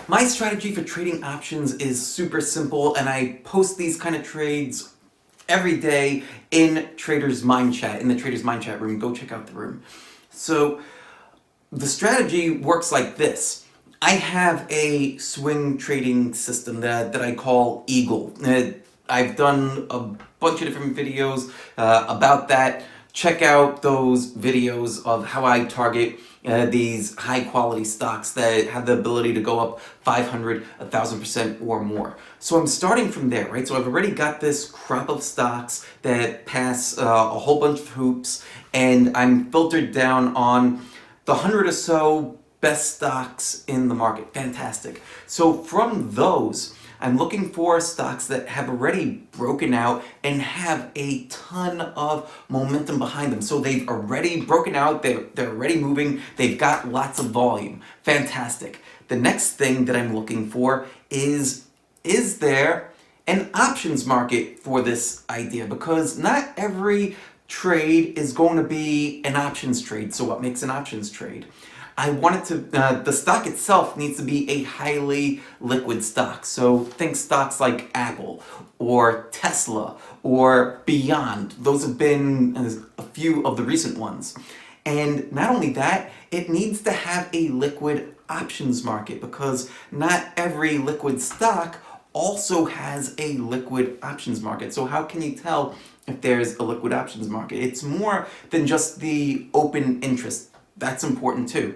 My strategy for trading options is super simple, and I post these kind of trades every day in Trader's Mind Chat, in the Trader's Mind Chat room. Go check out the room. So the strategy works like this. I have a swing trading system that I call Eagle. I've done a bunch of different videos about that. Check out those videos of how I target these high quality stocks that have the ability to go up 500, 1,000% or more. So I'm starting from there, right? So I've already got this crop of stocks that pass a whole bunch of hoops, and I'm filtered down on the 100 or so best stocks in the market. Fantastic. So from those, I'm looking for stocks that have already broken out and have a ton of momentum behind them. So they've already broken out, they're already moving, they've got lots of volume. Fantastic. The next thing that I'm looking for is there an options market for this idea? Because not every trade is going to be an options trade. So what makes an options trade? I want it to, the stock itself needs to be a highly liquid stock. So think stocks like Apple or Tesla or Beyond. Those have been a few of the recent ones. And not only that, it needs to have a liquid options market, because not every liquid stock also has a liquid options market. So how can you tell if there's a liquid options market? It's more than just the open interest. That's important too.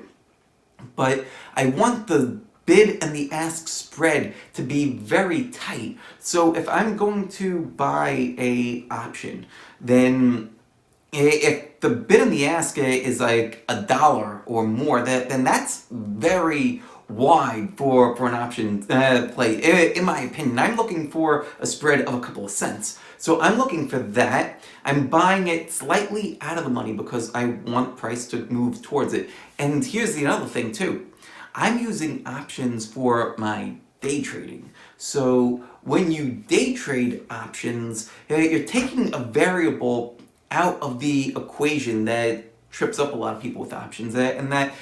But I want the bid and the ask spread to be very tight. So if I'm going to buy a option, then if the bid and the ask is like $1 or more, then that's very wide for an option play. In my opinion, I'm looking for a spread of a couple of cents. So I'm looking for that. I'm buying it slightly out of the money because I want price to move towards it. And here's the other thing too. I'm using options for my day trading. So when you day trade options, you're taking a variable out of the equation that trips up a lot of people with options, and that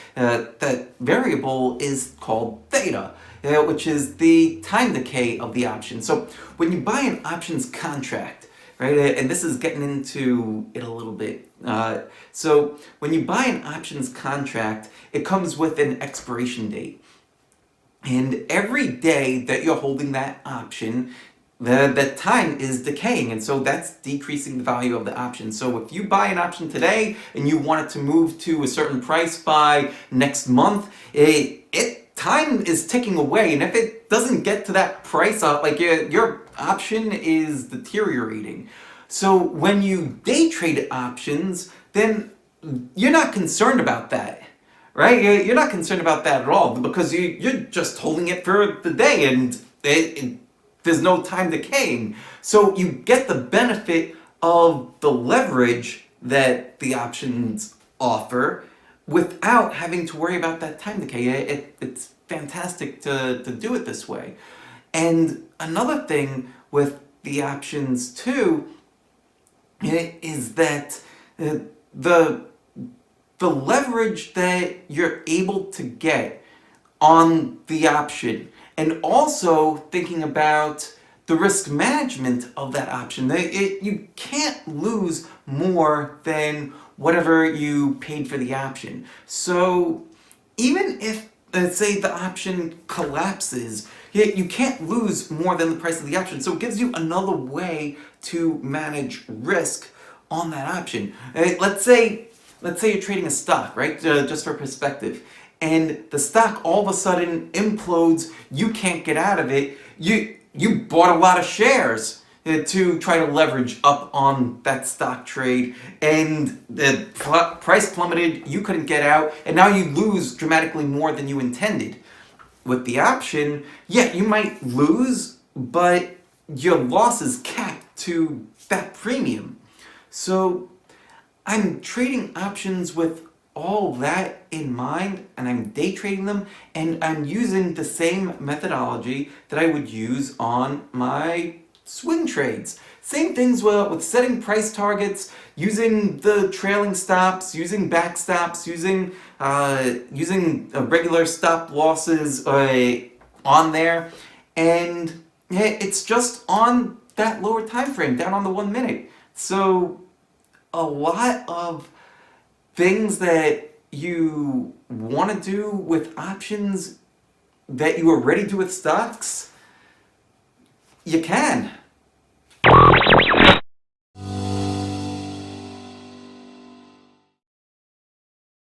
variable is called theta, which is the time decay of the option. So when you buy an options contract, right, and this is getting into it a little bit. So when you buy an options contract, it comes with an expiration date. And every day that you're holding that option, the time is decaying, and so that's decreasing the value of the option. So if you buy an option today and you want it to move to a certain price by next month, time is ticking away, and if it doesn't get to that price, like your option is deteriorating. So when you day trade options, then you're not concerned about that. Right? You're not concerned about that at all, because you're just holding it for the day, and there's no time decaying. So you get the benefit of the leverage that the options offer without having to worry about that time decay. It's fantastic to do it this way. And another thing with the options too is that the leverage that you're able to get on the option, and also thinking about the risk management of that option. You can't lose more than whatever you paid for the option. So even if, let's say, the option collapses, you can't lose more than the price of the option. So it gives you another way to manage risk on that option. Let's say you're trading a stock, right? Just for perspective. And the stock all of a sudden implodes, you can't get out of it. You bought a lot of shares to try to leverage up on that stock trade, and the price plummeted, you couldn't get out, and now you lose dramatically more than you intended. With the option, yeah, you might lose, but your loss is capped to that premium. So I'm trading options with all that in mind, and I'm day trading them, and I'm using the same methodology that I would use on my swing trades. Same things with setting price targets, using the trailing stops, using backstops, using regular stop losses, on there, and it's just on that lower time frame, down on the 1 minute. So a lot of things that you want to do with options that you already do with stocks, you can.